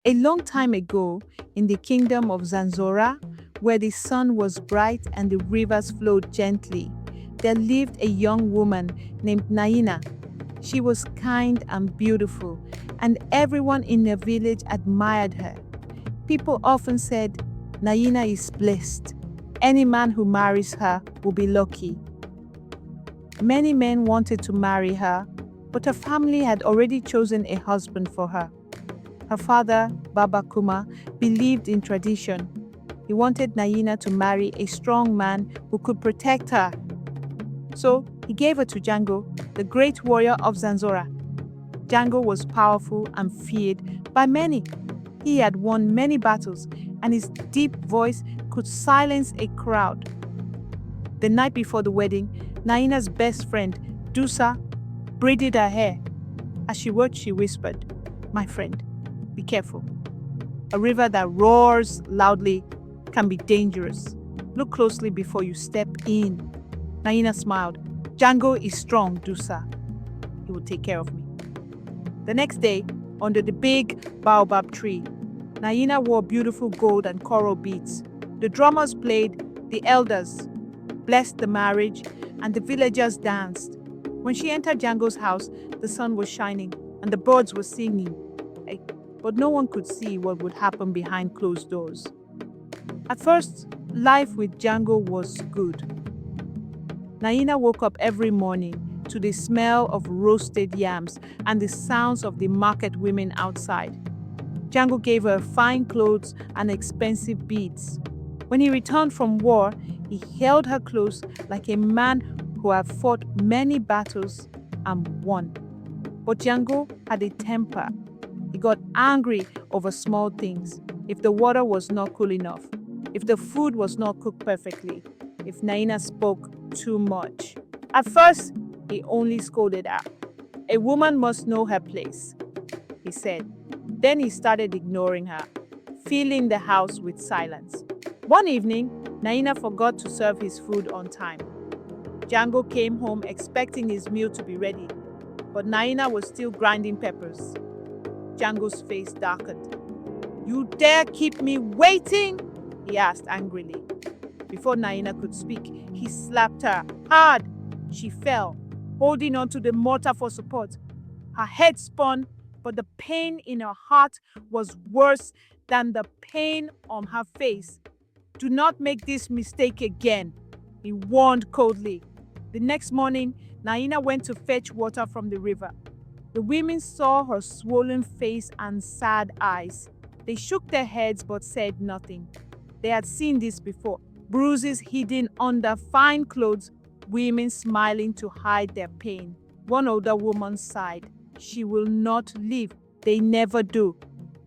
A long time ago, in the kingdom of Zanzora, where the sun was bright and the rivers flowed gently, there lived a young woman named Naina. She was kind and beautiful, and everyone in the village admired her. People often said, Naina is blessed. Any man who marries her will be lucky. Many men wanted to marry her, but her family had already chosen a husband for her. Her father, Baba Kuma, believed in tradition. He wanted Naina to marry a strong man who could protect her. So he gave her to Django, the great warrior of Zanzora. Django was powerful and feared by many. He had won many battles, and his deep voice could silence a crowd. The night before the wedding, Naina's best friend, Dusa, braided her hair. As she watched, she whispered, "My friend, be careful. A river that roars loudly can be dangerous. Look closely before you step in." Naina smiled. "Django is strong, Dusa. He will take care of me." The next day, under the big baobab tree, Naina wore beautiful gold and coral beads. The drummers played, the elders blessed the marriage, and the villagers danced. When she entered Django's house, the sun was shining and the birds were singing. But no one could see what would happen behind closed doors. At first, life with Django was good. Naina woke up every morning to the smell of roasted yams and the sounds of the market women outside. Django gave her fine clothes and expensive beads. When he returned from war, he held her close like a man who had fought many battles and won. But Django had a temper. He got angry over small things. If the water was not cool enough, if the food was not cooked perfectly, if Naina spoke too much. At first, he only scolded her. "A woman must know her place," he said. Then he started ignoring her, filling the house with silence. One evening, Naina forgot to serve his food on time. Django came home expecting his meal to be ready, but Naina was still grinding peppers. Django's face darkened. "You dare keep me waiting?" he asked angrily. Before Naina could speak, he slapped her hard. She fell, holding onto the mortar for support. Her head spun, but the pain in her heart was worse than the pain on her face. "Do not make this mistake again," he warned coldly. The next morning, Naina went to fetch water from the river. The women saw her swollen face and sad eyes. They shook their heads but said nothing. They had seen this before. Bruises hidden under fine clothes, women smiling to hide their pain. One older woman sighed. "She will not leave. They never do."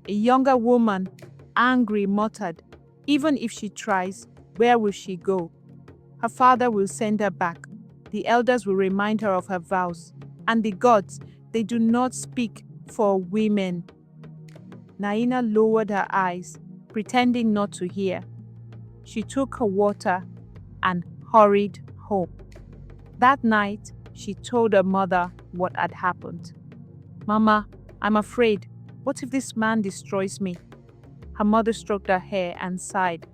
A younger woman, angry, muttered, "Even if she tries, where will she go? Her father will send her back. The elders will remind her of her vows. And the gods, they do not speak for women." Naina lowered her eyes, pretending not to hear. She took her water and hurried home. That night, she told her mother what had happened. "Mama, I'm afraid. What if this man destroys me?" Her mother stroked her hair and sighed.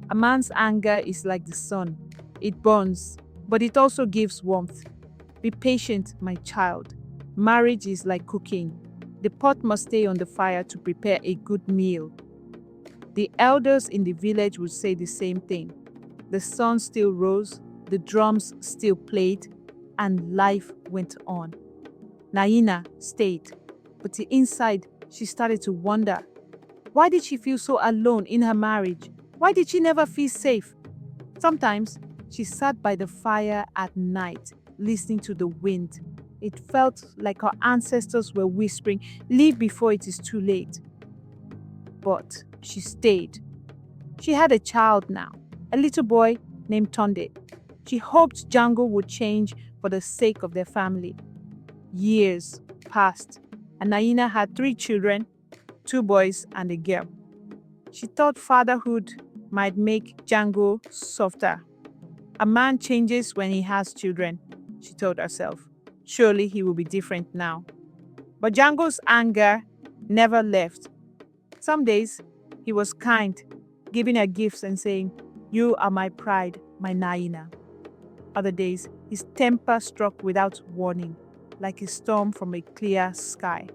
"A man's anger is like the sun. It burns, but it also gives warmth. Be patient, my child. Marriage is like cooking. The pot must stay on the fire to prepare a good meal." The elders in the village would say the same thing. The sun still rose, the drums still played, and life went on. Naina stayed, but inside she started to wonder. Why did she feel so alone in her marriage? Why did she never feel safe? Sometimes she sat by the fire at night, listening to the wind. It felt like her ancestors were whispering, "Leave before it is too late." But she stayed. She had a child now, a little boy named Tonde. She hoped Django would change for the sake of their family. Years passed, and Naina had 3 children, 2 boys and a girl. She thought fatherhood might make Django softer. A man changes when he has children, she told herself. Surely he will be different now. But Django's anger never left. Some days, he was kind, giving her gifts and saying, "You are my pride, my Naina." Other days, his temper struck without warning, like a storm from a clear sky.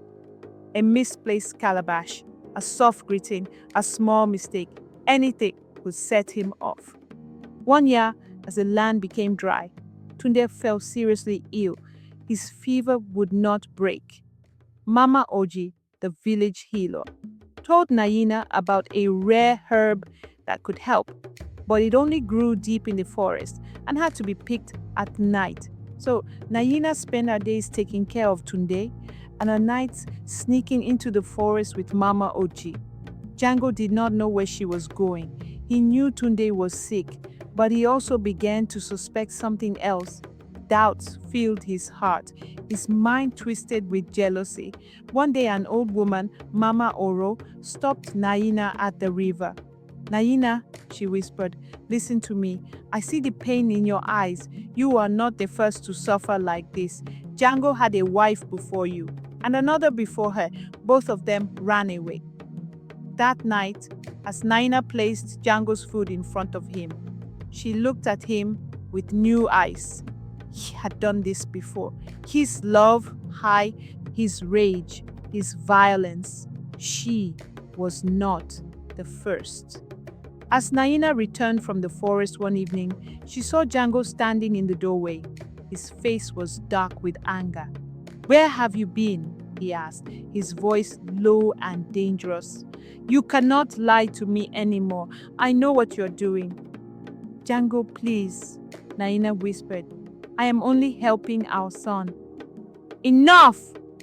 A misplaced calabash, a soft greeting, a small mistake, anything could set him off. One year, as the land became dry, Tunde fell seriously ill. His fever would not break. Mama Oji, the village healer, told Naina about a rare herb that could help, but it only grew deep in the forest and had to be picked at night. So Naina spent her days taking care of Tunde and her nights sneaking into the forest with Mama Oji. Django did not know where she was going. He knew Tunde was sick, but he also began to suspect something else. Doubts filled his heart. His mind twisted with jealousy. One day, an old woman, Mama Oro, stopped Naina at the river. "Naina," she whispered, "listen to me. I see the pain in your eyes. You are not the first to suffer like this. Django had a wife before you, and another before her. Both of them ran away." That night, as Naina placed Django's food in front of him, she looked at him with new eyes. He had done this before. His love, high, his rage, his violence. She was not the first. As Naina returned from the forest one evening, she saw Django standing in the doorway. His face was dark with anger. "Where have you been?" he asked, his voice low and dangerous. "You cannot lie to me anymore. I know what you're doing." "Django, please," Naina whispered. "I am only helping our son." "Enough!"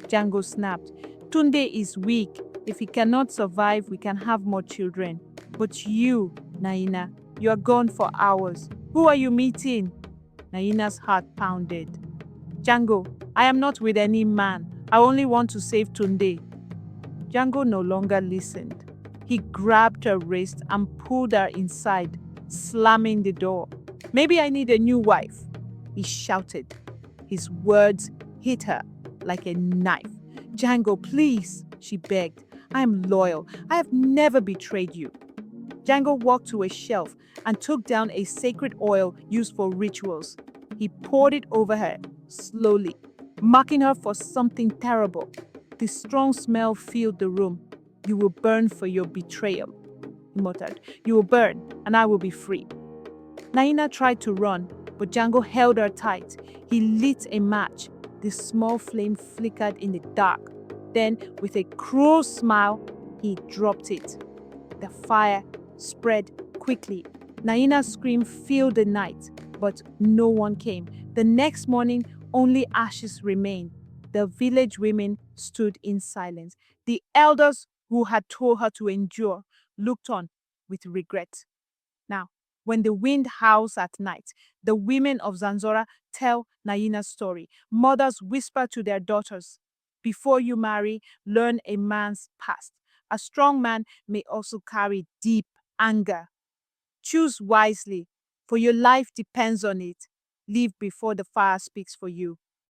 Django snapped. "Tunde is weak. If he cannot survive, we can have more children. But you, Naina, you are gone for hours. Who are you meeting?" Naina's heart pounded. "Django, I am not with any man. I only want to save Tunde." Django no longer listened. He grabbed her wrist and pulled her inside, slamming the door. "Maybe I need a new wife," he shouted. His words hit her like a knife. "Django, please," she begged. "I am loyal. I have never betrayed you." Django walked to a shelf and took down a sacred oil used for rituals. He poured it over her, slowly, marking her for something terrible. The strong smell filled the room. "You will burn for your betrayal," he muttered. "You will burn, and I will be free." Naina tried to run, but Django held her tight. He lit a match. The small flame flickered in the dark. Then, with a cruel smile, he dropped it. The fire spread quickly. Naina's scream filled the night, but no one came. The next morning, only ashes remained. The village women stood in silence. The elders who had told her to endure looked on with regret. Now, when the wind howls at night, the women of Zanzora tell Naina's story. Mothers whisper to their daughters, "Before you marry, learn a man's past. A strong man may also carry deep anger. Choose wisely, for your life depends on it. Leave before the fire speaks for you."